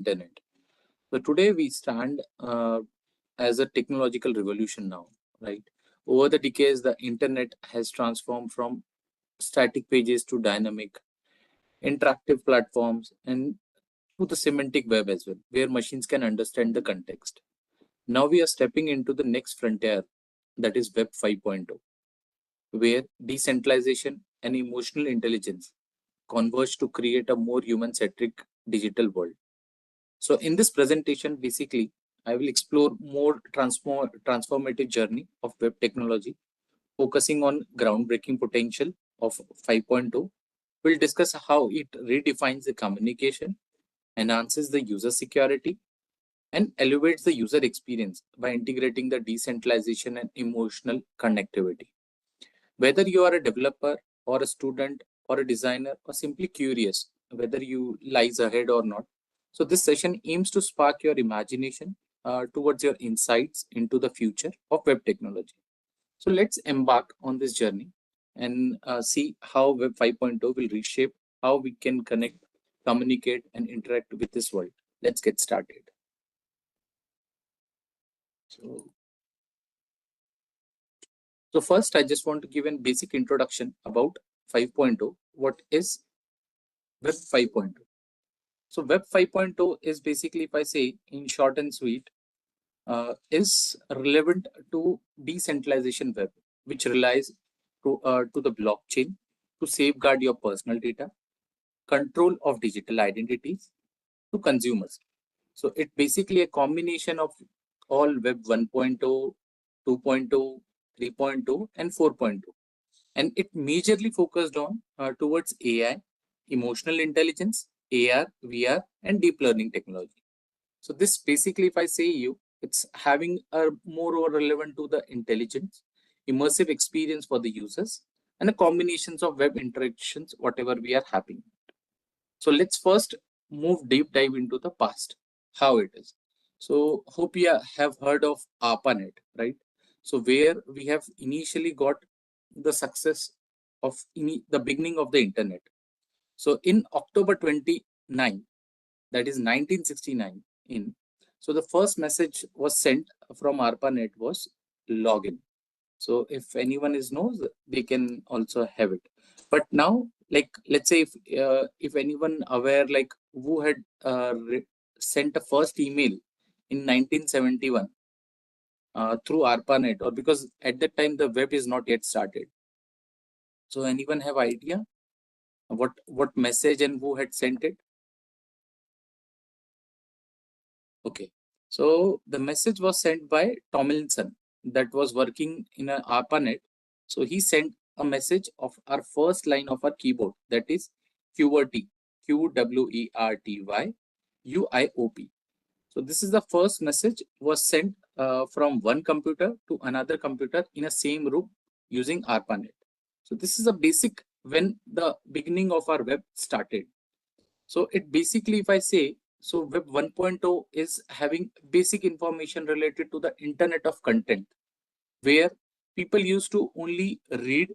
internet. So today we stand as a technological revolution now, right? Over the decades, the internet has transformed from static pages to dynamic, interactive platforms and to the semantic web as well, where machines can understand the context. Now we are stepping into the next frontier, that is Web 5.0, where decentralization and emotional intelligence converge to create a more human-centric digital world. So in this presentation, basically, I will explore more transformative journey of web technology, focusing on groundbreaking potential of 5.0. We'll discuss how it redefines the communication, enhances the user security, and elevates the user experience by integrating the decentralization and emotional connectivity. Whether you are a developer or a student or a designer or simply curious whether you lies ahead or not, so this session aims to spark your imagination towards your insights into the future of web technology. So let's embark on this journey and see how Web 5.0 will reshape how we can connect, communicate, and interact with this world. Let's get started. So first, I just want to give a basic introduction about 5.0. What is Web 5.0? So Web 5.0 is basically, if I say in short and sweet, is relevant to decentralization web, which relies to the blockchain to safeguard your personal data, control of digital identities to consumers. So it's basically a combination of all Web 1.0, 2.0, 3.0, and 4.0. And it majorly focused on towards AI, emotional intelligence, AR, VR, and deep learning technology. So this basically, if I say you, it's having a more relevant to the intelligence, immersive experience for the users, and a combinations of web interactions, whatever we are having. So let's first move deep dive into the past, how it is. So hope you have heard of ARPANET, right? So where we have initially got the success of the beginning of the internet. So in October 29, that is 1969 in, so the first message was sent from ARPANET was login. So if anyone is knows, they can also have it. But now, like, let's say if anyone aware, like who had sent a first email in 1971 through ARPANET, or because at that time the web is not yet started. So anyone have idea what message and who had sent it? Okay, so the message was sent by Tomlinson that was working in an ARPANET. So he sent a message of our first line of our keyboard, that is QWERTY, QWERTY, UIOP. So this is the first message was sent from one computer to another computer in a same room using ARPANET. So this is a basic when the beginning of our web started. So it basically, if I say, so Web 1.0 is having basic information related to the internet of content, where people used to only read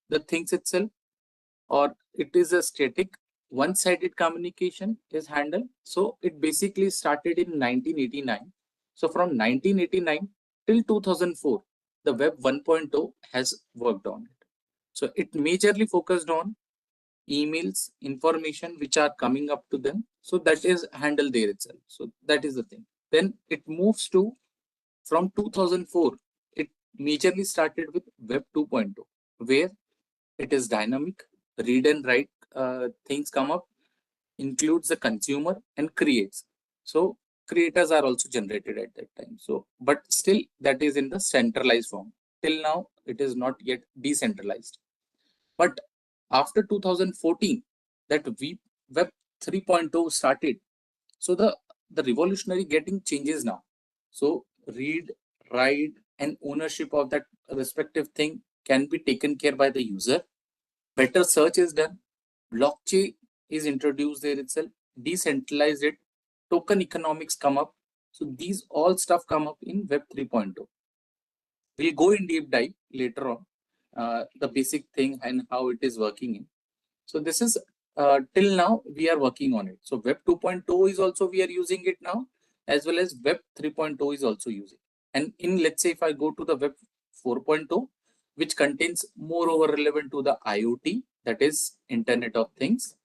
the things itself, or it is a static one-sided communication is handled. So it basically started in 1989. So from 1989 till 2004, the Web 1.0 has worked on it. So it majorly focused on emails, information which are coming up to them. So that is handled there itself. So that is the thing. Then it moves to, from 2004, it majorly started with Web 2.0, where it is dynamic, read and write things come up, includes the consumer and creates. So creators are also generated at that time. So, but still that is in the centralized form. Till now, it is not yet decentralized. But after 2014, that Web 3.0 started. So the revolutionary getting changes now. So read, write, and ownership of that respective thing can be taken care by the user. Better search is done. Blockchain is introduced there itself. Decentralized it. Token economics come up. So these all stuff come up in Web 3.0. We'll go in deep dive later on the basic thing and how it is working in. So this is till now we are working on it. So Web 2.0 is also we are using it now, as well as Web 3.0 is also using. And in, let's say if I go to the Web 4.0, which contains moreover relevant to the IoT, that is Internet of Things,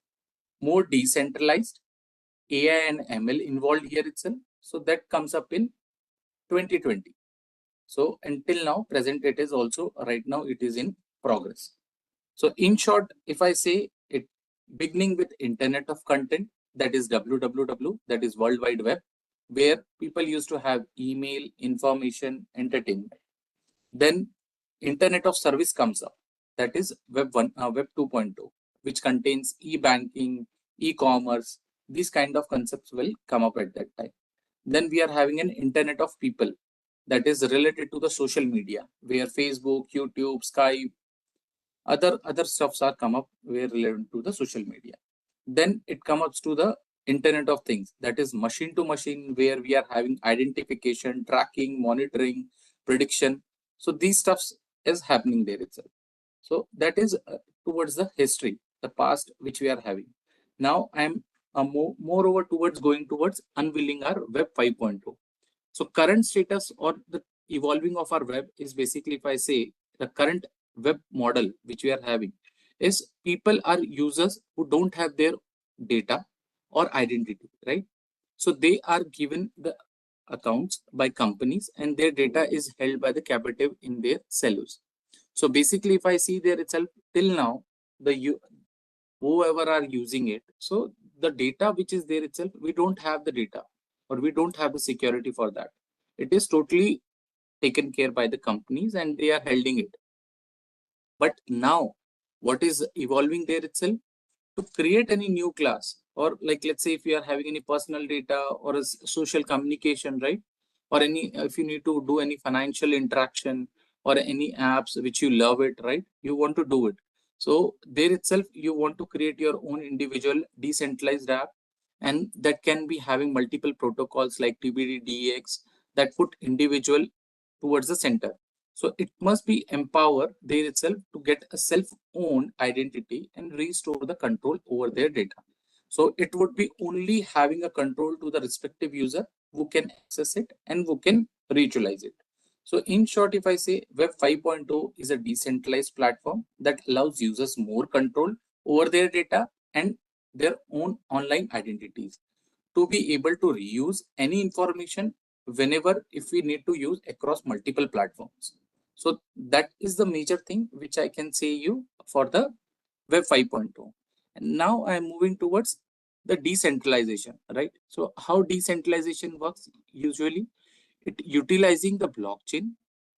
more decentralized, AI and ML involved here itself. So that comes up in 2020. So until now, present it is also right now it is in progress. So in short, if I say it, beginning with Internet of Content, that is WWW, that is World Wide Web, where people used to have email, information, entertainment. Then Internet of Service comes up, that is Web 2.0, which contains e-banking, e-commerce. These kind of concepts will come up at that time. Then we are having an Internet of People, that is related to the social media, where Facebook, YouTube, Skype, other stuffs are come up where related to the social media. Then it comes to the Internet of Things, that is machine to machine, where we are having identification, tracking, monitoring, prediction. So these stuffs is happening there itself. So that is towards the history, the past which we are having. Now I am moreover towards going towards unveiling our Web 5.0. So current status or the evolving of our web is basically, if I say the current web model which we are having is people are users who don't have their data or identity, right? So they are given the accounts by companies and their data is held by the captive in their silos. So basically, if I see there itself till now, whoever are using it, so the data which is there itself, we don't have the data or we don't have the security for that. It is totally taken care by the companies and they are holding it. But now what is evolving there itself, to create any new class, or like let's say if you are having any personal data or a social communication, right, or any if you need to do any financial interaction or any apps which you love it, right, you want to do it. So there itself you want to create your own individual decentralized app, and that can be having multiple protocols like TBD DX that put individual towards the center. So it must be empower there itself to get a self-owned identity and restore the control over their data. So it would be only having a control to the respective user who can access it and who can reutilize it. So in short, if I say Web 5.0 is a decentralized platform that allows users more control over their data and their own online identities, to be able to reuse any information whenever if we need to use across multiple platforms. So that is the major thing which I can say you for the Web 5.0. And now I am moving towards the decentralization, right? So how decentralization works usually, it utilizing the blockchain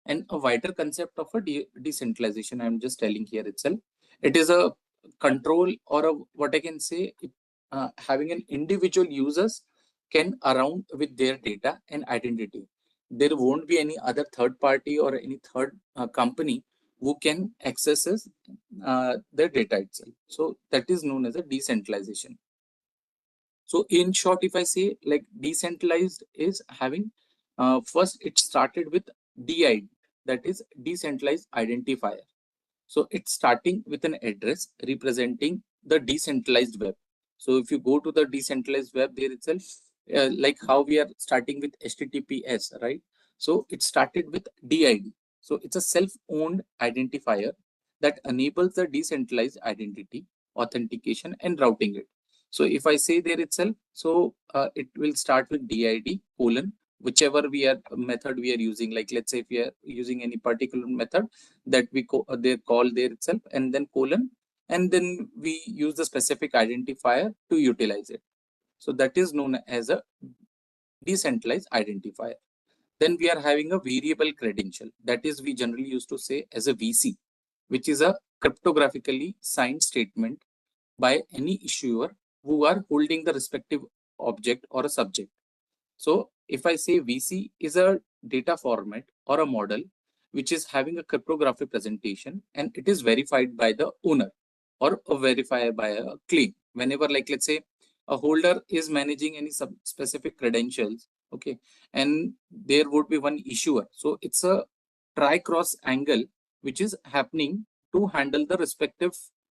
and a wider concept of a decentralization. I'm just telling here itself. It is a control or a, what I can say, having an individual users can around with their data and identity. There won't be any other third party or any third company who can access their data itself. So that is known as a decentralization. So in short, if I say like decentralized is having, first it started with DID, that is decentralized identifier. So it's starting with an address representing the decentralized web. So if you go to the decentralized web there itself, like how we are starting with HTTPS, right? So it started with DID. So it's a self-owned identifier that enables the decentralized identity, authentication, and routing it. So if I say there itself, so it will start with DID colon, whichever we are method we are using. Like let's say if we are using any particular method that we they call there itself, and then colon, and then we use the specific identifier to utilize it. So that is known as a decentralized identifier. Then we are having a variable credential, that is we generally used to say as a VC, which is a cryptographically signed statement by any issuer who are holding the respective object or a subject. So if I say VC is a data format or a model which is having a cryptographic presentation and it is verified by the owner or verified by a claim. Whenever, like let's say a holder is managing any specific credentials, okay, and there would be one issuer. So it's a tri-cross angle which is happening to handle the respective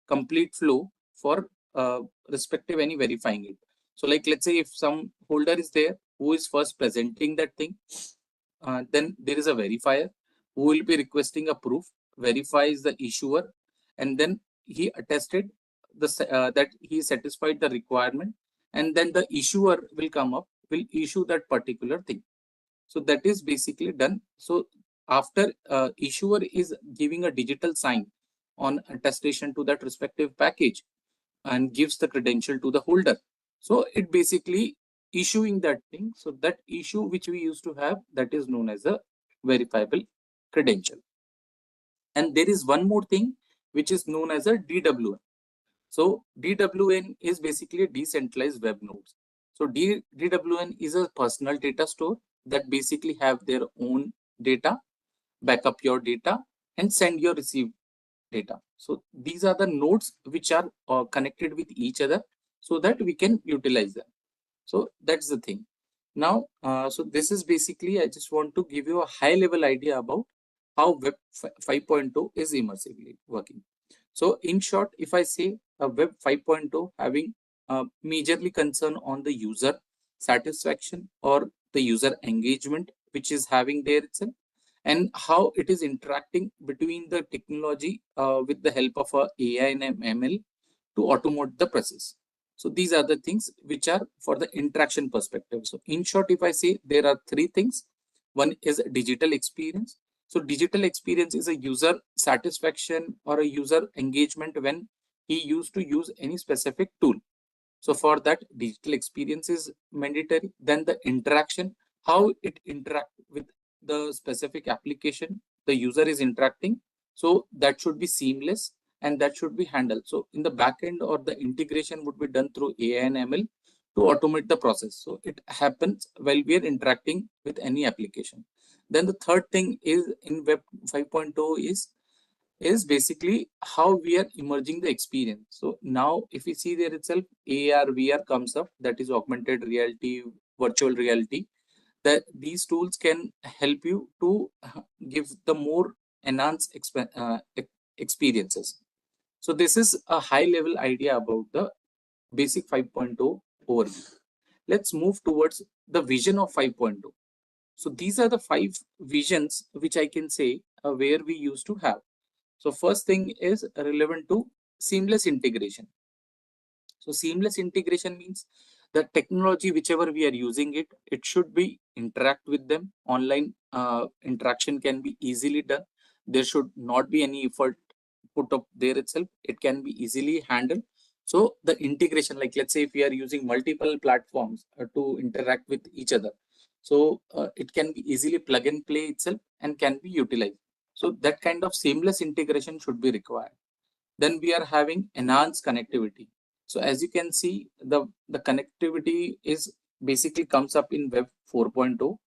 complete flow for respective any verifying it. So like, let's say if some holder is there who is first presenting that thing, then there is a verifier who will be requesting a proof, verifies the issuer, and then he attested that he satisfied the requirement, and then the issuer will come up, will issue that particular thing. So that is basically done. So after issuer is giving a digital sign on attestation to that respective package and gives the credential to the holder. So it basically issuing that thing. So that issue which we used to have, that is known as a verifiable credential. And there is one more thing which is known as a DWN. So DWN is basically decentralized web nodes. So DWN is a personal data store that basically have their own data, back up your data, and send your receive data. So these are the nodes which are connected with each other so that we can utilize them. So that's the thing. Now, so this is basically, I just want to give you a high level idea about how Web 5.0 is immersively working. So in short, if I say a Web 5.0 having majorly concern on the user satisfaction or the user engagement, which is having there itself, and how it is interacting between the technology with the help of AI and ML to automate the process. So these are the things which are for the interaction perspective. So in short, if I say there are three things, one is digital experience. So digital experience is a user satisfaction or a user engagement when he used to use any specific tool. So for that, digital experience is mandatory. Then the interaction, how it interact with the specific application the user is interacting. So that should be seamless and that should be handled. So in the back end or the integration would be done through AI and ML to automate the process. So it happens while we are interacting with any application. Then the third thing is in Web 5.0 is basically how we are emerging the experience. So now if we see there itself, AR, VR comes up, that is augmented reality, virtual reality, that these tools can help you to give the more enhanced experiences. So this is a high level idea about the basic 5.0 overview. Let's move towards the vision of 5.0. So these are the 5 visions which I can say where we used to have. So first thing is relevant to seamless integration. So seamless integration means the technology, whichever we are using it, it should be interact with them. Online interaction can be easily done. There should not be any effort put up there itself. It can be easily handled. So the integration, like let's say if we are using multiple platforms to interact with each other, so it can be easily plug and play itself and can be utilized. So that kind of seamless integration should be required. Then we are having enhanced connectivity. So as you can see, the connectivity is basically comes up in Web 4.0,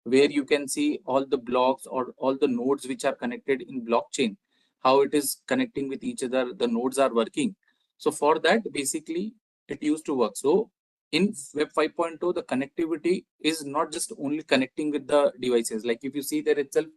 where you can see all the blocks or all the nodes which are connected in blockchain, how it is connecting with each other, the nodes are working. So for that, basically it used to work. So in Web 5.0, the connectivity is not just only connecting with the devices. Like if you see there itself,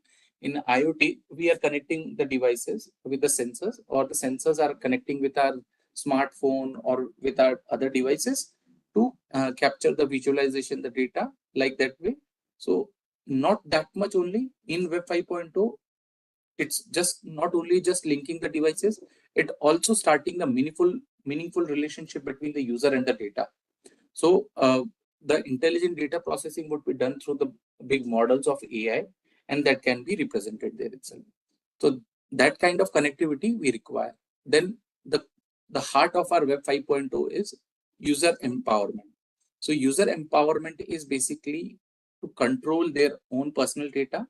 in IoT, we are connecting the devices with the sensors, or the sensors are connecting with our smartphone or with our other devices to capture the visualization, the data like that way. So not that much only in Web 5.0. It's just not only just linking the devices, it also starting the meaningful relationship between the user and the data. So the intelligent data processing would be done through the big models of AI, and that can be represented there itself. So that kind of connectivity we require. Then the heart of our Web 5.0 is user empowerment. So user empowerment is basically to control their own personal data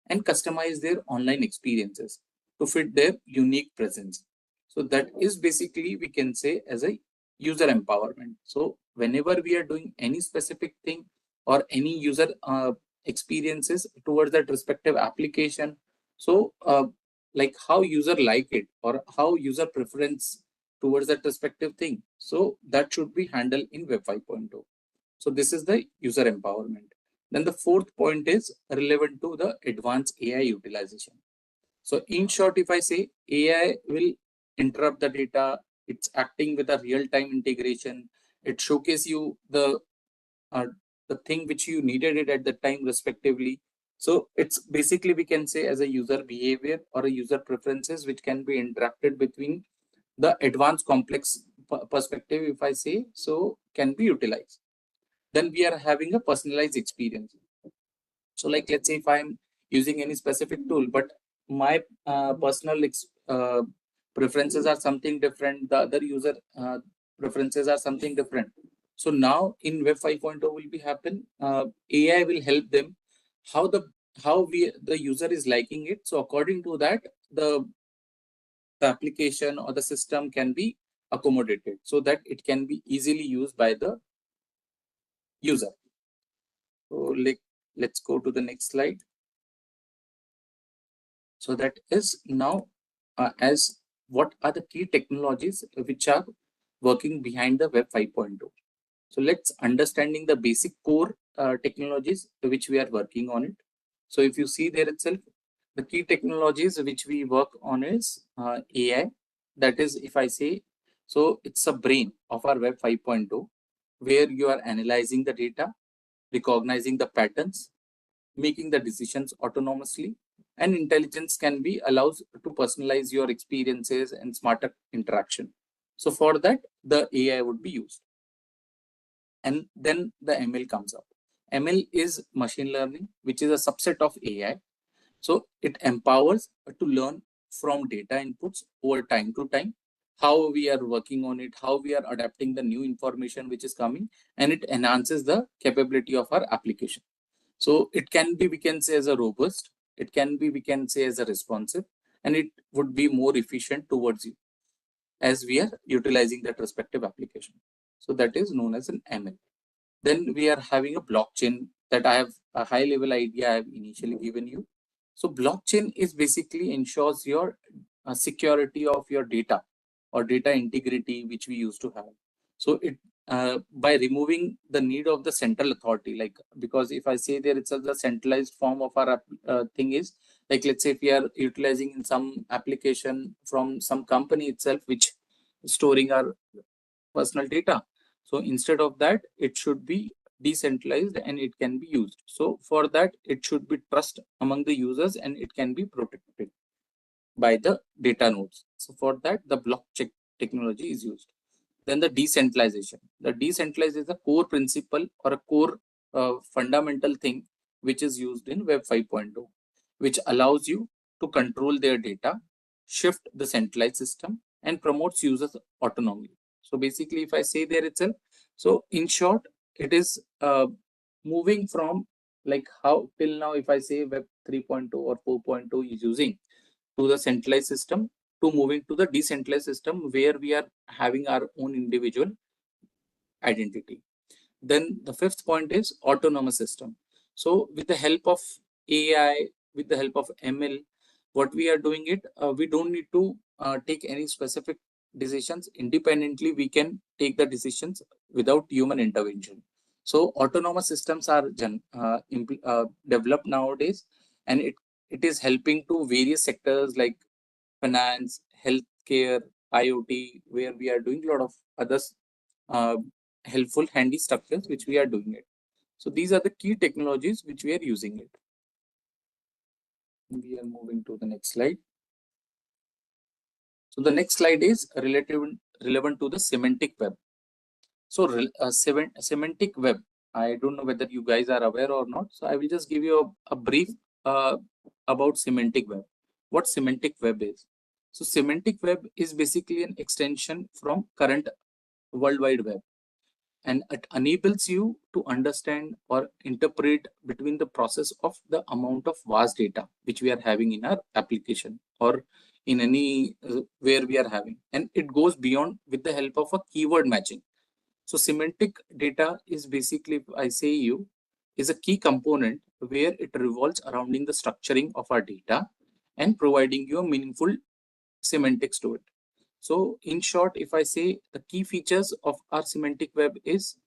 and customize their online experiences to fit their unique presence. So that is basically, we can say, as a user empowerment. So whenever we are doing any specific thing or any user experiences towards that respective application, so like how user like it or how user preference towards that respective thing, so that should be handled in Web 5.0. So this is the user empowerment. Then the fourth point is relevant to the advanced AI utilization. So in short, if I say AI will interrupt the data, It's acting with a real-time integration. It showcases you the thing which you needed it at the time respectively. So it's basically, we can say, as a user behavior or a user preferences which can be interacted between the advanced complex perspective, if I say so, can be utilized. Then we are having a personalized experience. So like, let's say if I'm using any specific tool, but my personal preferences are something different, the other user preferences are something different. So now in Web 5.0 will be happen, AI will help them how the user is liking it. So according to that, the application or the system can be accommodated so that it can be easily used by the user. So let's go to the next slide. So that is now as what are the key technologies which are working behind the Web 5.0. So let's understanding the basic core technologies which we are working on it. So if you see there itself, the key technologies which we work on is AI. That is, if I say, so it's a brain of our Web 5.0, where you are analyzing the data, recognizing the patterns, making the decisions autonomously, and intelligence can be allows to personalize your experiences and smarter interaction. So for that, the AI would be used. And then the ML comes up. ML is machine learning, which is a subset of AI. So it empowers to learn from data inputs over time to time, how we are working on it, how we are adapting the new information which is coming, and it enhances the capability of our application. So it can be, we can say, as a robust, it can be, we can say, as a responsive, and it would be more efficient towards you as we are utilizing that respective application. So that is known as an ML. Then we are having a blockchain that I have a high level idea I have initially given you. So blockchain is basically ensures your security of your data or data integrity, which we used to have. So it by removing the need of the central authority, like, because if I say there it's a centralized form of our thing is like, let's say if we are utilizing in some application from some company itself, which storing our personal data. So instead of that, it should be decentralized and it can be used. So for that, it should be trust among the users and it can be protected by the data nodes. So for that, the blockchain technology is used. Then the decentralization. The decentralized is a core principle or a core fundamental thing which is used in Web 5.0, which allows you to control their data, shift the centralized system, and promotes users autonomy. So basically, if I say there itself, so in short, it is moving from like how till now, if I say Web 3.0 or 4.0 is using to the centralized system, to moving to the decentralized system where we are having our own individual identity. Then the fifth point is autonomous system. So with the help of AI, with the help of ML, what we are doing it, we don't need to take any specific decisions independently. We can take the decisions without human intervention. So autonomous systems are developed nowadays, and it is helping to various sectors like finance, healthcare, IoT, where we are doing a lot of other uh, helpful handy structures which we are doing it. So these are the key technologies which we are using it. We are moving to the next slide. So the next slide is relevant to the semantic web. So semantic web, I don't know whether you guys are aware or not. So I will just give you a brief about semantic web. What semantic web is? So semantic web is basically an extension from current World Wide Web, and it enables you to understand or interpret between the process of the amount of vast data which we are having in our application or in any where we are having, and it goes beyond with the help of a keyword matching. So semantic data is basically, if I say you, is a key component where it revolves around the structuring of our data and providing you a meaningful semantics to it. So in short, if I say the key features of our semantic web is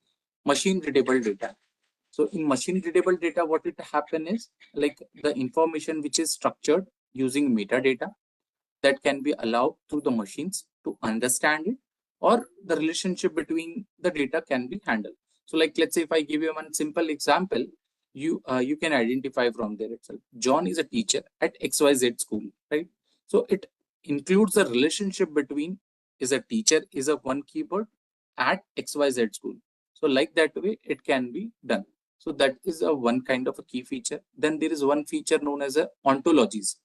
machine readable data. So in machine readable data, what it happen is like the information which is structured using metadata that can be allowed to the machines to understand it or the relationship between the data can be handled. So like, let's say if I give you one simple example, you can identify from there itself. John is a teacher at XYZ school, right? So it includes the relationship between is a teacher is a one keyword at XYZ school. So like that way it can be done. So that is a one kind of a key feature. Then there is one feature known as a ontologies.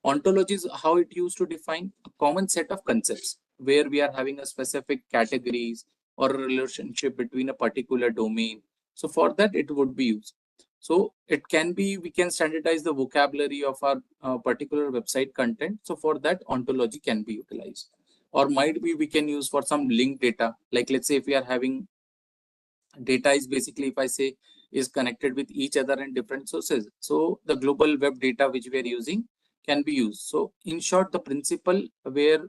Ontology is how it used to define a common set of concepts where we are having a specific categories or a relationship between a particular domain. So for that it would be used. So it can be, we can standardize the vocabulary of our particular website content. So for that ontology can be utilized, or might be we can use for some linked data. Like let's say if we are having data is basically, if I say, is connected with each other in different sources. So the global web data which we are using can be used. So in short, the principle where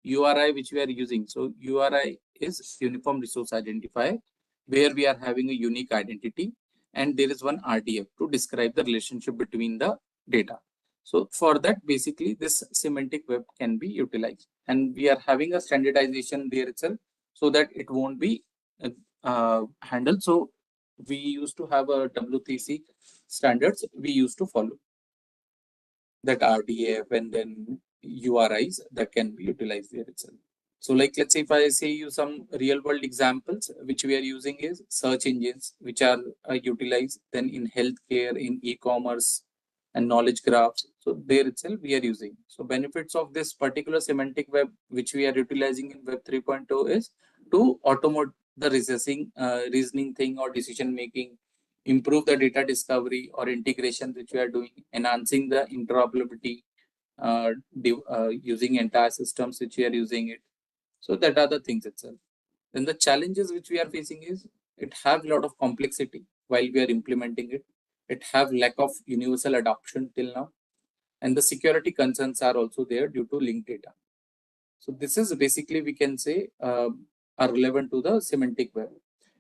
URI which we are using. So URI is uniform resource identifier, where we are having a unique identity, and there is one RDF to describe the relationship between the data. So for that, basically this semantic web can be utilized, and we are having a standardization there itself so that it won't be handled. So we used to have a W3C standards we used to follow, that RDF and then URIs that can be utilized there itself. So like, let's say if I say you some real world examples which we are using is search engines which are utilized then in healthcare, in e-commerce and knowledge graphs. So there itself we are using. So benefits of this particular semantic web which we are utilizing in Web 3.0 is to automate the reasoning thing or decision making, improve the data discovery or integration which we are doing, enhancing the interoperability using entire systems which we are using it. So that are the things itself. Then the challenges which we are facing is it have a lot of complexity while we are implementing it. It have lack of universal adoption till now, and the security concerns are also there due to linked data. So this is basically, we can say, are relevant to the semantic web.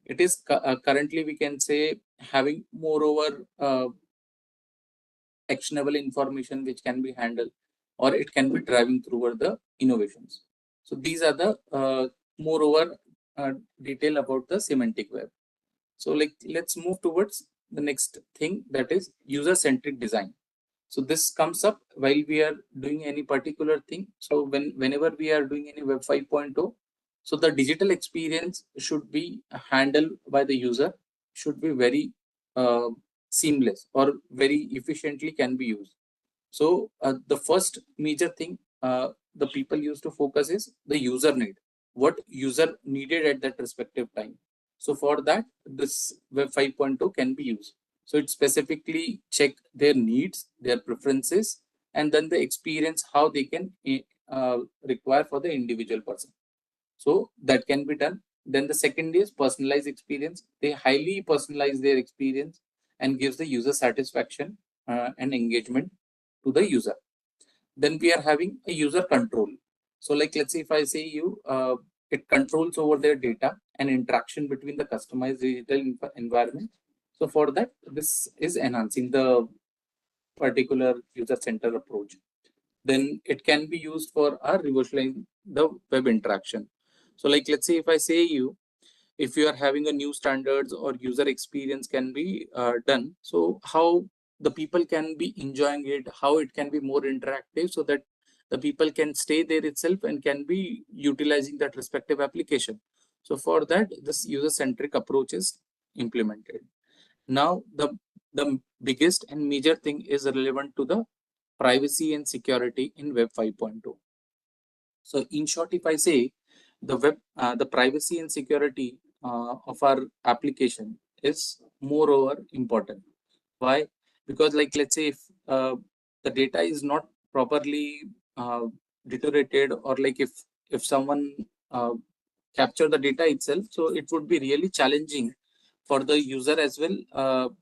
It is currently, we can say, having moreover actionable information which can be handled, or it can be driving toward the innovations. So these are the moreover detail about the semantic web. So like, let's move towards the next thing, that is user-centric design. So this comes up while we are doing any particular thing. So whenever we are doing any Web 5.0, so the digital experience should be handled by the user, should be very uh, seamless or very efficiently can be used. So the first major thing the people used to focus is the user need, what user needed at that respective time. So for that, this Web 5.0 can be used. So it specifically check their needs, their preferences, and then the experience how they can require for the individual person. So that can be done. Then the second is personalized experience. They highly personalize their experience and gives the user satisfaction and engagement to the user. Then we are having a user control. So like, let's say if I say you, it controls over their data and interaction between the customized digital environment. So for that, this is enhancing the particular user center approach. Then it can be used for our revolutionizing the web interaction. So like, let's say if I say you, if you are having a new standards or user experience can be done, so how the people can be enjoying it, how it can be more interactive, so that the people can stay there itself and can be utilizing that respective application. So for that, this user centric approach is implemented. Now the biggest and major thing is relevant to the privacy and security in Web 5.0. So in short, if I say the privacy and security of our application is moreover important. Why? Because like, let's say if the data is not properly deteriorated, or like if someone capture the data itself, so it would be really challenging for the user as well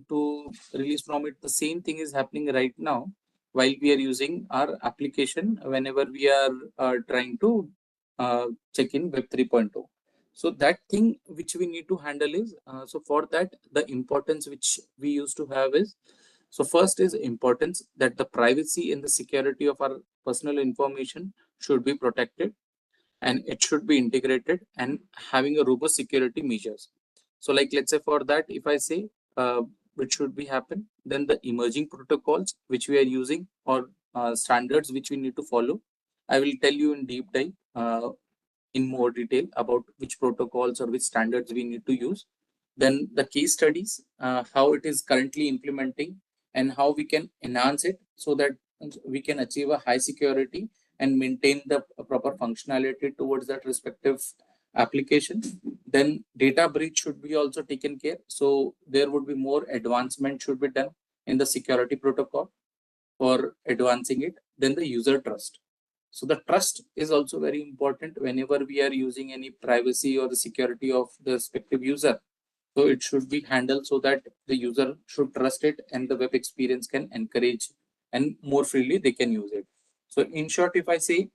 to release from it. The same thing is happening right now while we are using our application whenever we are trying to check in Web 3.0. So that thing which we need to handle is, so for that, the importance which we used to have is, so first is importance that the privacy and the security of our personal information should be protected. and it should be integrated and having a robust security measures. So like, let's say for that, if I say which should be happen, then the emerging protocols which we are using, or standards which we need to follow, I will tell you in deep dive in more detail about which protocols or which standards we need to use. Then the case studies, how it is currently implementing and how we can enhance it so that we can achieve a high security and maintain the proper functionality towards that respective application. Then data breach should be also taken care. So there would be more advancement should be done in the security protocol for advancing it. Then the user trust. So the trust is also very important whenever we are using any privacy or the security of the respective user. So it should be handled so that the user should trust it and the web experience can encourage and more freely they can use it. So in short, if I say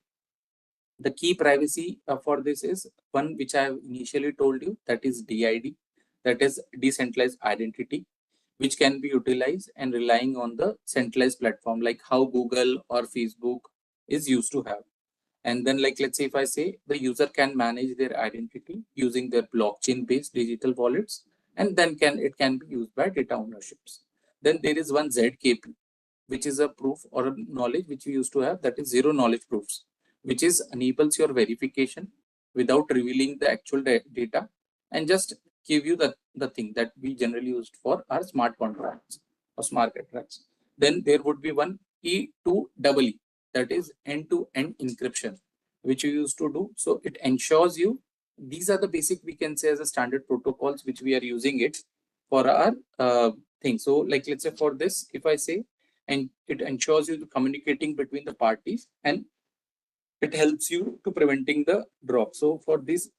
the key privacy for this is one which I have initially told you, that is DID, that is decentralized identity, which can be utilized and relying on the centralized platform like how Google or Facebook is used to have. And then like, let's say if I say the user can manage their identity using their blockchain based digital wallets, and then it can be used by data ownerships. Then there is one ZKP, which is a proof or a knowledge which we used to have, that is zero knowledge proofs, which is enables your verification without revealing the actual data and just give you the thing that we generally used for our smart contracts or smart contracts. Then there would be one E2EE, that is end-to-end encryption, which you used to do. So it ensures you, these are the basic, we can say, as a standard protocols which we are using it for our thing. So like, let's say for this, if I say, and it ensures you communicating between the parties and it helps you to preventing the drop. So for this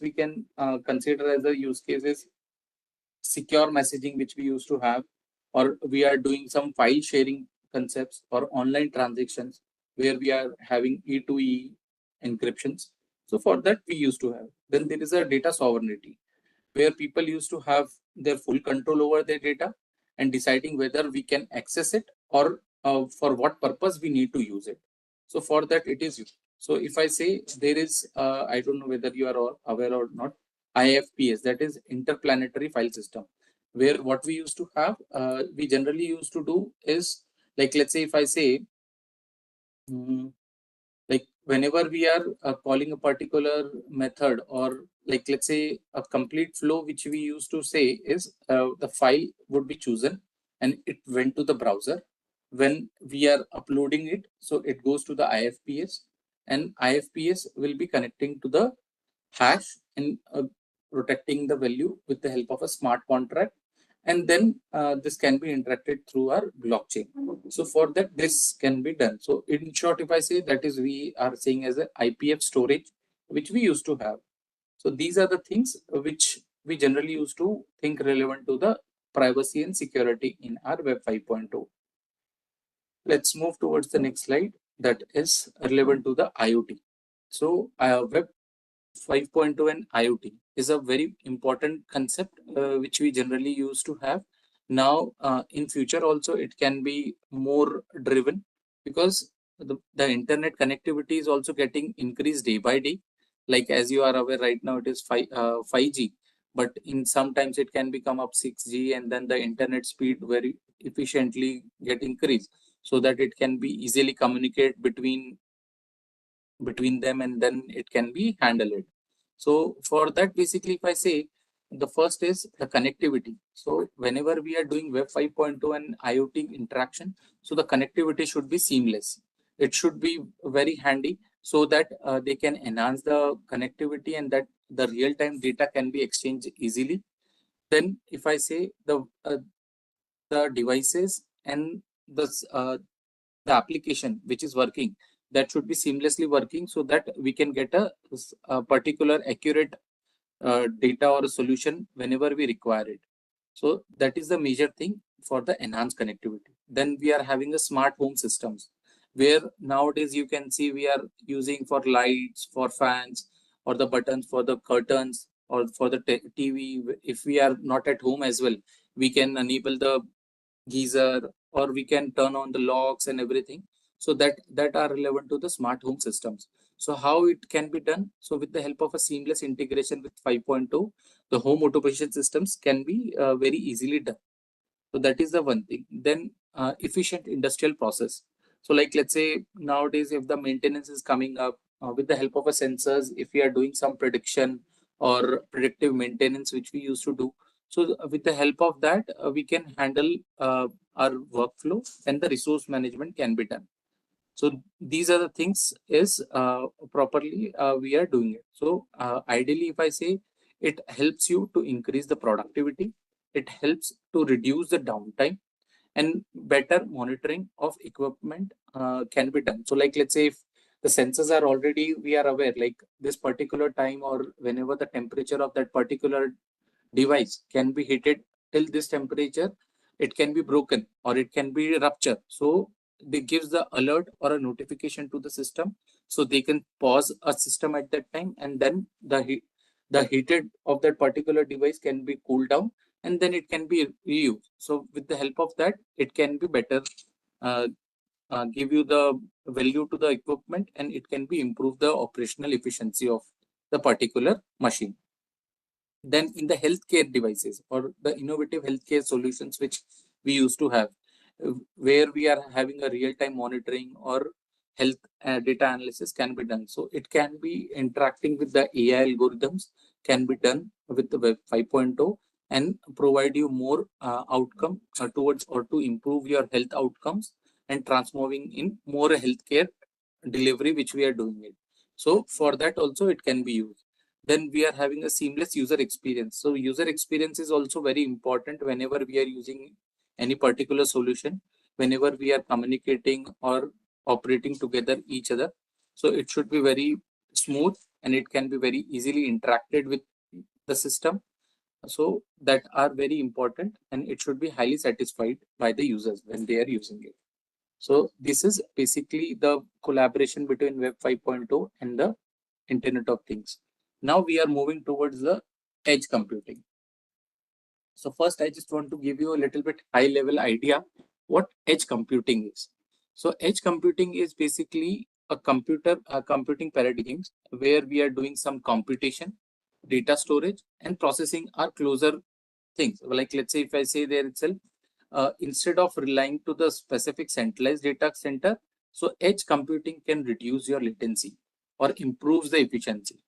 we can consider as a use cases secure messaging which we used to have, or we are doing some file sharing concepts or online transactions where we are having E2E encryptions. So for that we used to have. Then there is a data sovereignty where people used to have their full control over their data and deciding whether we can access it or for what purpose we need to use it. So for that it is used. So if I say there is, I don't know whether you are all aware or not, IFPS, that is interplanetary file system, where what we used to have, we generally used to do is like, let's say if I say, like whenever we are calling a particular method, or like, let's say a complete flow which we used to say is the file would be chosen and it went to the browser. When we are uploading it, so it goes to the IFPS, and IFPS will be connecting to the hash and protecting the value with the help of a smart contract, and then this can be interacted through our blockchain. So for that this can be done. So in short, if I say, that is we are saying as a IPF storage which we used to have. So these are the things which we generally used to think relevant to the privacy and security in our web 5.0. Let's move towards the next slide, that is relevant to the IoT. So web 5.2 and IoT is a very important concept which we generally used to have. Now, in future also, it can be more driven because the internet connectivity is also getting increased day by day. Like as you are aware right now, it is 5G, but in sometimes it can become up 6G, and then the internet speed very efficiently get increased so that it can be easily communicate between them, and then it can be handled. So for that, basically, if I say the first is the connectivity. So whenever we are doing web 5.2 and IoT interaction, so the connectivity should be seamless. It should be very handy so that they can enhance the connectivity and that the real-time data can be exchanged easily. Then if I say the devices and the application which is working, that should be seamlessly working so that we can get a particular accurate data or a solution whenever we require it. So that is the major thing for the enhanced connectivity. Then we are having a smart home systems where nowadays you can see we are using for lights, for fans, or the buttons for the curtains, or for the TV. If we are not at home as well, we can enable the geyser, or we can turn on the locks and everything. So that are relevant to the smart home systems. So how it can be done? So with the help of a seamless integration with 5.2, the home automation systems can be very easily done. So that is the one thing. Then efficient industrial process. So like let's say nowadays if the maintenance is coming up with the help of a sensors, if we are doing some prediction or predictive maintenance which we used to do, so with the help of that we can handle our workflow and the resource management can be done. So these are the things is properly we are doing it. So ideally if I say, it helps you to increase the productivity, it helps to reduce the downtime, and better monitoring of equipment can be done. So like let's say if the sensors are already, we are aware like this particular time or whenever the temperature of that particular device can be heated till this temperature, it can be broken or it can be ruptured. So they gives the alert or a notification to the system, so they can pause a system at that time, and then the heated of that particular device can be cooled down, and then it can be reused. So with the help of that, it can be better uh, give you the value to the equipment, and it can be improve the operational efficiency of the particular machine. Then in the healthcare devices or the innovative healthcare solutions which we used to have, where we are having a real-time monitoring or health data analysis can be done. So it can be interacting with the AI algorithms, can be done with the Web 5.0 and provide you more outcome towards or to improve your health outcomes and transforming in more healthcare delivery which we are doing it. So for that also it can be used. Then we are having a seamless user experience. So user experience is also very important whenever we are using any particular solution, whenever we are communicating or operating together each other. So it should be very smooth and it can be very easily interacted with the system. So that are very important, and it should be highly satisfied by the users when they are using it. So this is basically the collaboration between Web 5.0 and the Internet of Things. Now we are moving towards the edge computing. So first, I just want to give you a little bit high level idea what edge computing is. So edge computing is basically a computing paradigms where we are doing some computation, data storage, and processing are closer things. Like let's say if I say there itself, instead of relying to the specific centralized data center, so edge computing can reduce your latency or improves the efficiency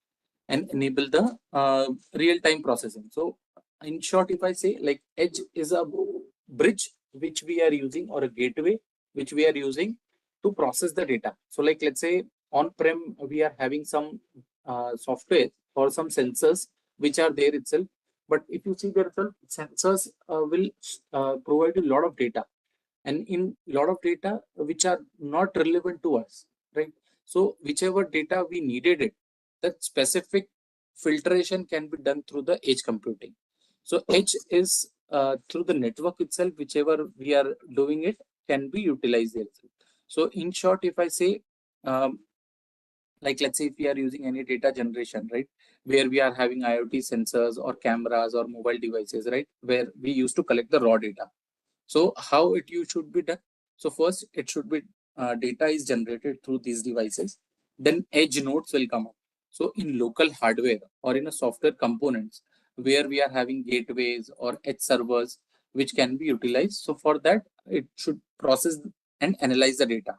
and enable the real-time processing. So in short, if I say like edge is a bridge which we are using or a gateway which we are using to process the data. So like let's say on-prem we are having some software or some sensors which are there itself. But if you see there itself, sensors will provide a lot of data, and in lot of data which are not relevant to us, right? So whichever data we needed it, that specific filtration can be done through the edge computing. So edge is through the network itself, whichever we are doing it can be utilized there. So in short, if I say, like let's say if we are using any data generation, right, where we are having IoT sensors or cameras or mobile devices, right, where we used to collect the raw data. So how it you should be done? So first it should be data is generated through these devices. Then edge nodes will come up. So in local hardware or in a software components where we are having gateways or edge servers which can be utilized. So for that it should process and analyze the data.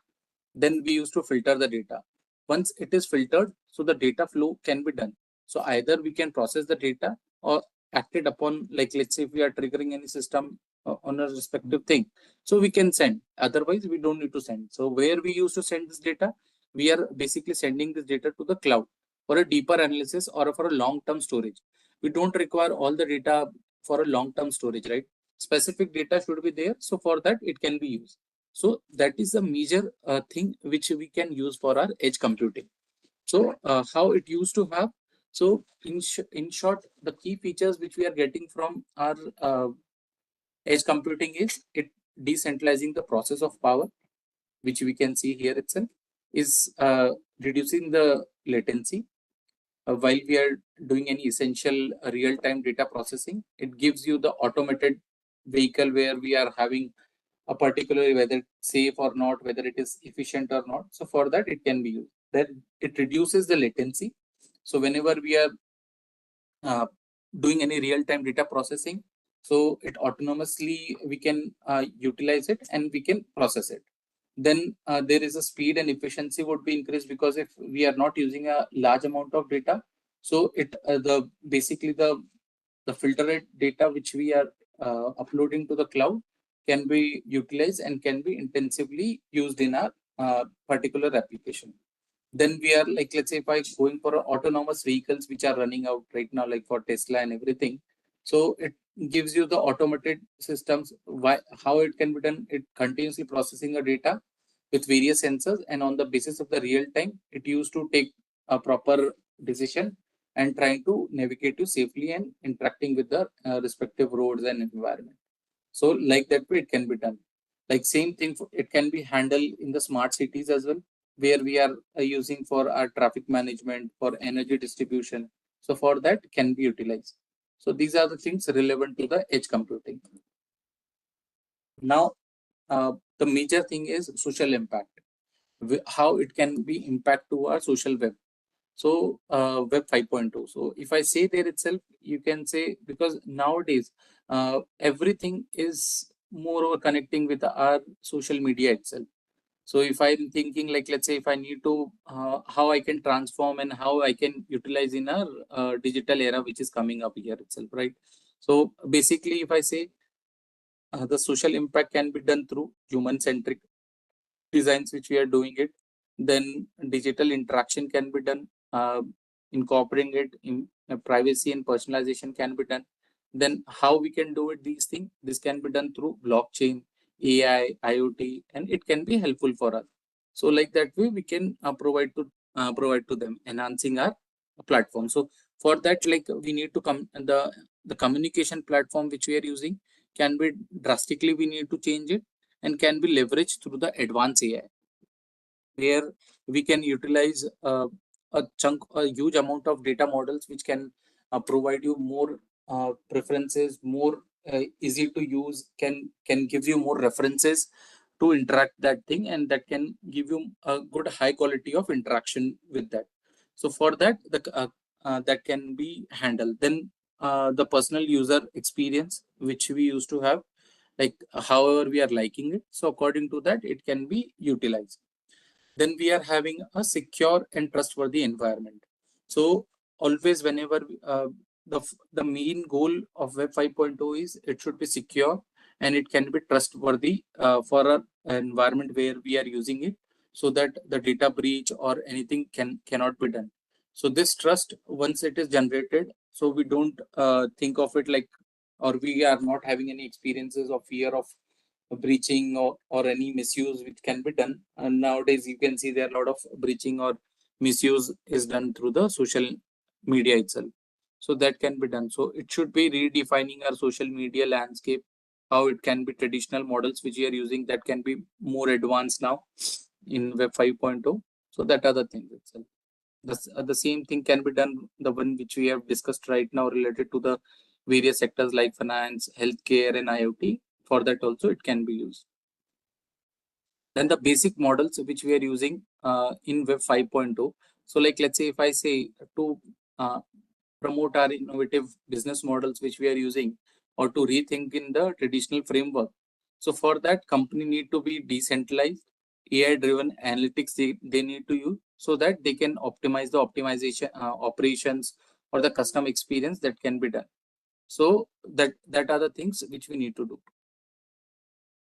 Then we used to filter the data. Once it is filtered, so the data flow can be done. So either we can process the data or acted upon, like let's say if we are triggering any system on a respective thing, so we can send. Otherwise we don't need to send. So where we used to send this data, we are basically sending this data to the cloud for a deeper analysis or for a long-term storage. We don't require all the data for a long-term storage, right? Specific data should be there, so for that it can be used. So that is a major thing which we can use for our edge computing. So how it used to have. So in short, the key features which we are getting from our edge computing is it decentralizing the process of power, which we can see here itself, is reducing the latency while we are doing any essential real-time data processing. It gives you the automated vehicle where we are having a particular whether it's safe or not, whether it is efficient or not. So for that it can be used. then it reduces the latency. So whenever we are doing any real-time data processing, so it autonomously we can utilize it and we can process it. Then there is a speed and efficiency would be increased, because if we are not using a large amount of data, so it the basically the filtered data which we are uploading to the cloud can be utilized and can be intensively used in our particular application. Then we are like, let's say if I going for autonomous vehicles which are running out right now, like for Tesla and everything. So it gives you the automated systems, why, how it can be done. It continuously processing the data with various sensors, and on the basis of the real time, it used to take a proper decision and trying to navigate you safely and interacting with the respective roads and environment. So like that way it can be done. Like same thing, it can be handled in the smart cities as well, where we are using for our traffic management, for energy distribution. So for that can be utilized. So these are the things relevant to the edge computing. Now, the major thing is social impact, how it can be impact to our social web. So web 5.2. So if I say there itself, you can say, because nowadays everything is more over connecting with our social media itself. So if I'm thinking like, let's say if I need to, how I can transform and how I can utilize in our digital era, which is coming up here itself, right? So basically, if I say the social impact can be done through human-centric designs which we are doing it, then digital interaction can be done, incorporating it in privacy and personalization can be done. Then how we can do it, these things, this can be done through blockchain, AI, IoT, and it can be helpful for us. So like that way we can provide to them, enhancing our platform. So for that, like we need to come, the communication platform which we are using can be drastically, we need to change it, and can be leveraged through the advanced AI, where we can utilize a huge amount of data models which can provide you more preferences, more easy to use, can give you more references to interact that thing, and that can give you a good high quality of interaction with that. So for that, that can be handled. Then the personal user experience which we used to have, like however we are liking it, so according to that it can be utilized. Then we are having a secure and trustworthy environment. So always whenever the main goal of web 5.0 is it should be secure and it can be trustworthy for our environment where we are using it, so that the data breach or anything cannot be done. So this trust, once it is generated, so we don't think of it like, or we are not having any experiences of fear of breaching or any misuse which can be done. And nowadays you can see there are a lot of breaching or misuse is done through the social media itself. So that can be done. So it should be redefining our social media landscape, how it can be traditional models which we are using that can be more advanced now in web 5.0. So that are the things itself. The same thing can be done, the one which we have discussed right now related to the various sectors like finance, healthcare, and IoT. For that also it can be used. Then the basic models which we are using in web 5.0. So like, let's say if I say to promote our innovative business models which we are using, or to rethink in the traditional framework. So for that, company need to be decentralized, AI driven analytics they need to use, so that they can optimize the optimization operations or the custom experience that can be done. So that are the things which we need to do.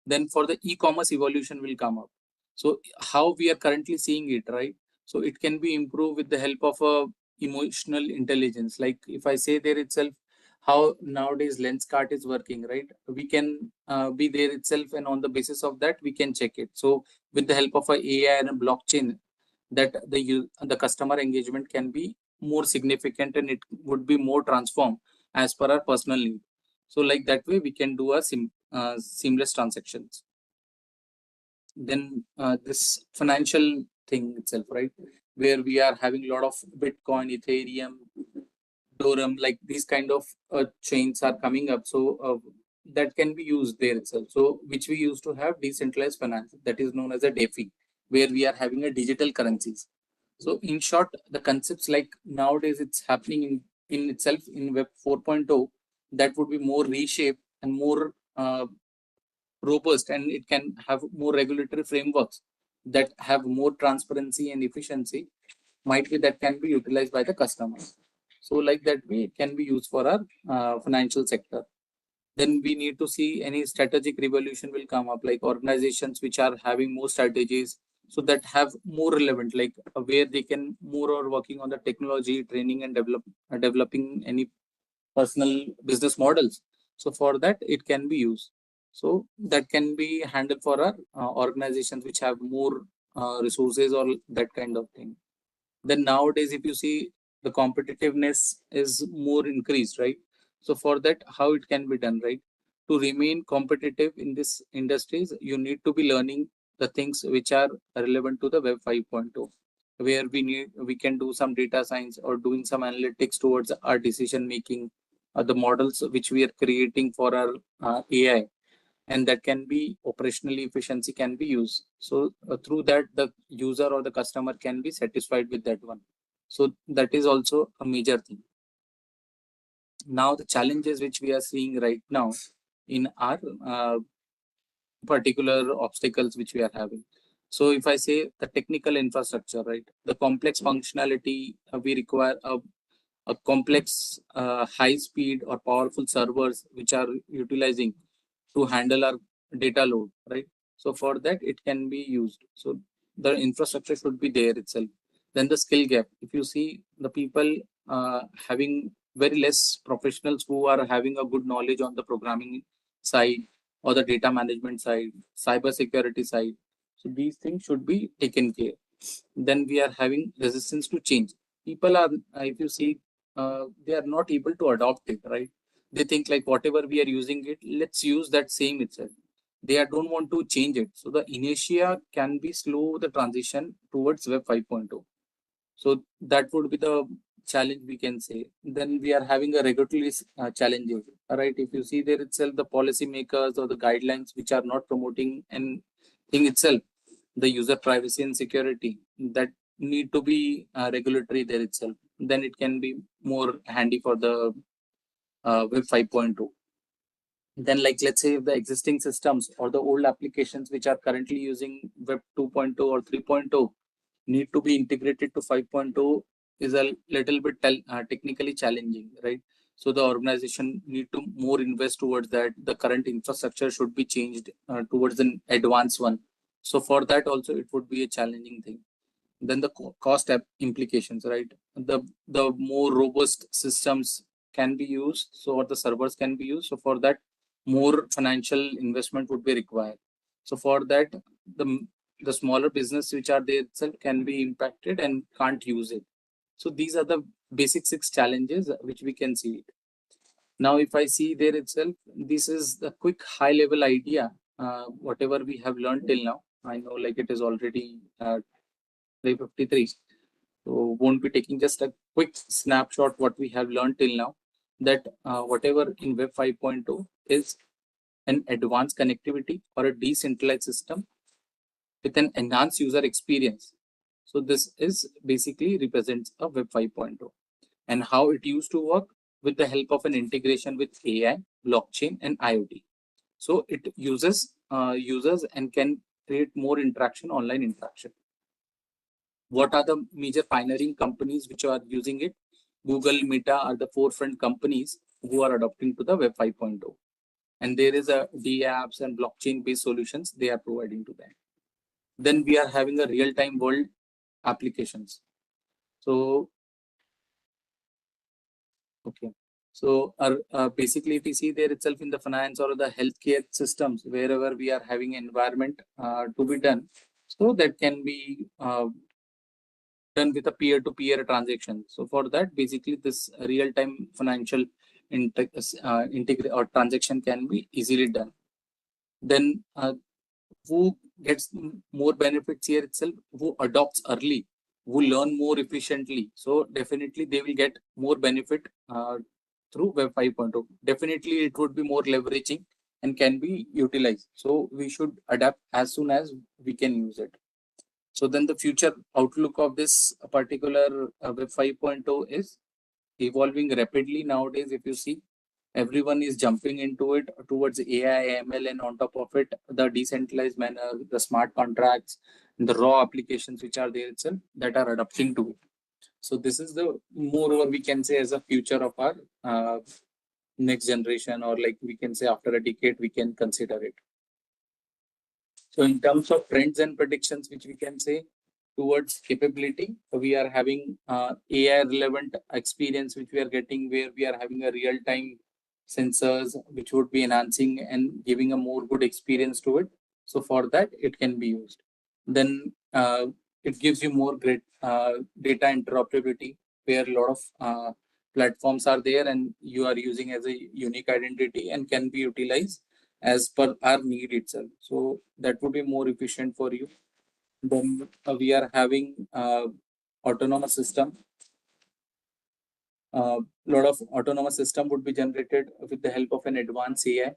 Then for the e-commerce evolution will come up. So how we are currently seeing it, right? So it can be improved with the help of a emotional intelligence. Like if I say there itself, how nowadays Lenskart is working, right? We can be there itself, and on the basis of that we can check it. So with the help of a AI and a blockchain, that the customer engagement can be more significant and it would be more transformed as per our personal need. So like that way we can do a seamless transactions. Then this financial thing itself, right, where we are having a lot of Bitcoin, Ethereum, Dorum, like these kind of chains are coming up. So that can be used there itself. So which we used to have decentralized finance, that is known as a DeFi, where we are having a digital currencies. So in short, the concepts like nowadays it's happening in itself in Web 4.0, that would be more reshaped and more robust, and it can have more regulatory frameworks that have more transparency and efficiency, might be that can be utilized by the customers. So like that way, it can be used for our financial sector. Then we need to see any strategic revolution will come up, like organizations which are having more strategies, so that have more relevant, like where they can more or working on the technology training and developing any personal business models. So for that, it can be used. So that can be handled for our organizations which have more resources or that kind of thing. Then nowadays, if you see, the competitiveness is more increased, right? So for that, how it can be done, right? To remain competitive in this industries, you need to be learning the things which are relevant to the Web 5.0, where we can do some data science or doing some analytics towards our decision making, the models which we are creating for our AI, and that can be operationally efficiency can be used. So through that, the user or the customer can be satisfied with that one. So that is also a major thing. Now the challenges which we are seeing right now in our particular obstacles which we are having. So if I say the technical infrastructure, right, the complex functionality, we require a complex high speed or powerful servers which are utilizing to handle our data load, right? So for that, it can be used. So the infrastructure should be there itself. Then the skill gap. If you see the people having very less professionals who are having a good knowledge on the programming side or the data management side, cyber security side. So these things should be taken care. Then we are having resistance to change. People are, if you see, they are not able to adopt it, right? They think like whatever we are using it, let's use that same itself. They don't want to change it. So the inertia can be slow the transition towards Web 5.0. So that would be the challenge we can say. Then we are having a regulatory challenges, right? If you see there itself, the policy makers or the guidelines which are not promoting and thing itself, the user privacy and security that need to be regulatory there itself. Then it can be more handy for the Web 5.0. Then like let's say if the existing systems or the old applications which are currently using Web 2.0 or 3.0 need to be integrated to 5.0 is a little bit technically challenging, right? So the organization need to more invest towards that. The current infrastructure should be changed towards an advanced one. So for that also it would be a challenging thing. Then the cost implications, right? The more robust systems can be used, so or the servers can be used. So for that, more financial investment would be required. So for that, the the smaller business which are there itself can be impacted and can't use it. So these are the basic 6 challenges which we can see it. Now if I see there itself, this is the quick high level idea, whatever we have learned till now. I know like it is already 3:53. So won't be taking just a quick snapshot what we have learned till now, that whatever in Web 5.0 is an advanced connectivity or a decentralized system with an enhanced user experience. So this is basically represents a Web 5.0 and how it used to work with the help of an integration with AI, blockchain, and IoT. So it uses users and can create more interaction, online interaction. What are the major pioneering companies which are using it? Google, Meta are the forefront companies who are adopting to the Web 5.0. And there is a DApps and blockchain based solutions they are providing to them. Then we are having a real-time world applications. So, okay. So basically, if you see there itself in the finance or the healthcare systems, wherever we are having environment to be done, so that can be done with a peer-to-peer transaction. So for that, basically this real-time financial integrate or transaction can be easily done. Then who gets more benefits here itself? Who adopts early, who learn more efficiently. So definitely they will get more benefit through Web 5.0. Definitely it would be more leveraging and can be utilized. So we should adapt as soon as we can use it. So then the future outlook of this particular Web 5.0 is evolving rapidly nowadays. If you see, everyone is jumping into it towards AI, ML, and on top of it, the decentralized manner, the smart contracts, the raw applications which are there itself that are adapting to it. So this is the moreover we can say as a future of our next generation, or like we can say after a decade we can consider it. So in terms of trends and predictions, which we can say towards capability, we are having AI relevant experience, which we are getting where we are having a real time sensors, which would be enhancing and giving a more good experience to it. So for that, it can be used. Then it gives you more great data interoperability, where a lot of platforms are there and you are using as a unique identity and can be utilized as per our need itself. So that would be more efficient for you. Then we are having autonomous system. Lot of autonomous system would be generated with the help of an advanced AI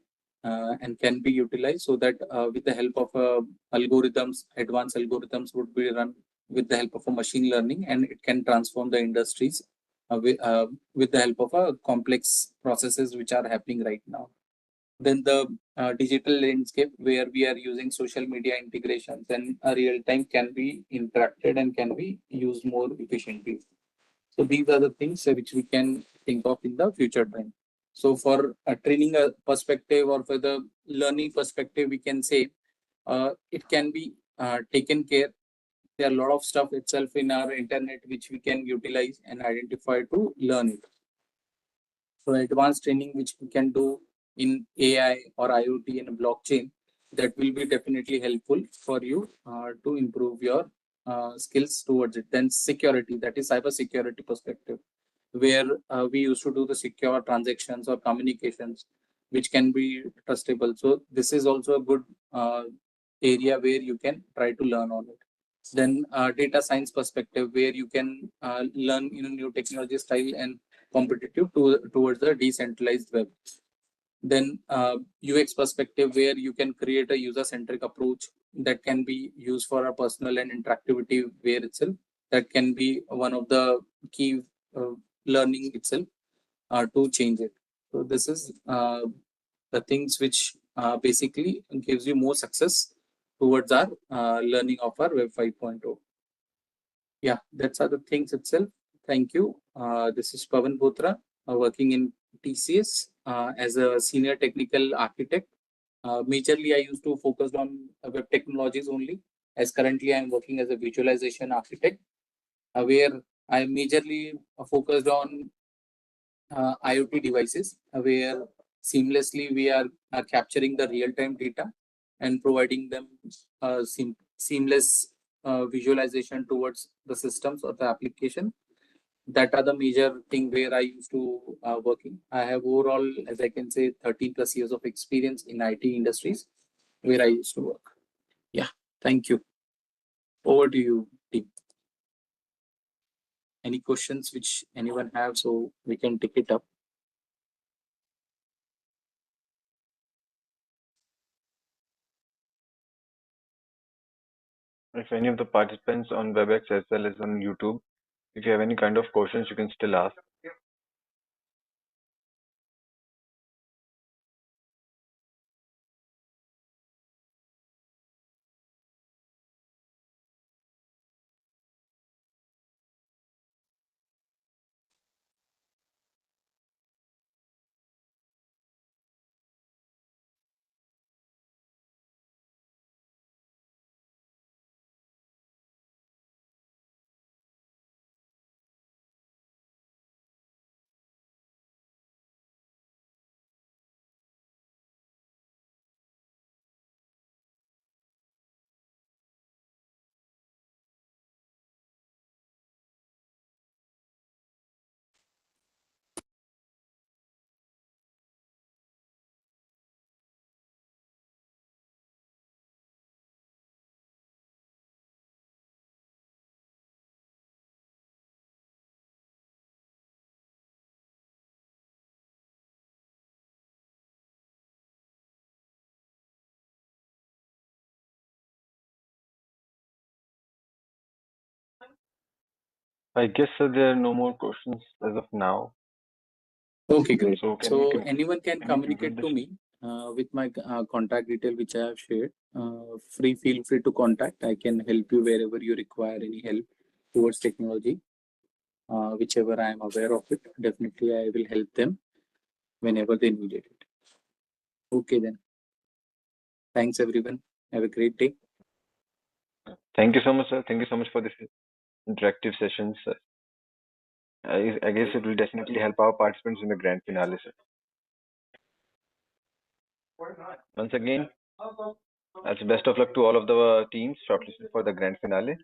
and can be utilized, so that with the help of algorithms, advanced algorithms would be run with the help of a machine learning, and it can transform the industries with the help of complex processes which are happening right now. Then the digital landscape, where we are using social media integrations and a real time can be interacted and can be used more efficiently. So these are the things which we can think of in the future time. So for a training perspective or for the learning perspective, we can say it can be taken care. There are a lot of stuff itself in our internet which we can utilize and identify to learn it. So advanced training which we can do in AI or IoT and blockchain, that will be definitely helpful for you to improve your skills towards it. Then security, that is cyber security perspective, where we used to do the secure transactions or communications, which can be trustable. So this is also a good area where you can try to learn on it. Then data science perspective, where you can learn in a new technology style and competitive towards the decentralized web. Then UX perspective, where you can create a user-centric approach that can be used for a personal and interactivity where itself. That can be one of the key learning itself to change it. So this is the things which basically gives you more success towards our learning of our Web 5.0. Yeah, that's are the things itself. Thank you. This is Pawan Bothra, working in TCS as a senior technical architect. Majorly, I used to focus on web technologies only, as currently I am working as a visualization architect, where I majorly focused on IoT devices, where seamlessly we are capturing the real-time data and providing them seamless visualization towards the systems or the application. That are the major thing where I used to working. I have overall, as I can say, 13 plus years of experience in IT industries where I used to work. Yeah, thank you. Over to you, team. Any questions which anyone have, so we can take it up. If any of the participants on WebEx as well as on YouTube, if you have any kind of questions, you can still ask. I guess there are no more questions as of now. Okay, great. So So anyone can can we communicate conclude to this? me with my contact detail which I have shared. Feel free to contact. I can help you wherever you require any help towards technology. Whichever I am aware of it, definitely I will help them whenever they need it. Okay then. Thanks everyone. Have a great day. Thank you so much, sir. Thank you so much for this interactive sessions. I guess it will definitely help our participants in the grand finale, sir. Once again, that's best of luck to all of the teams shortlisted for the grand finale.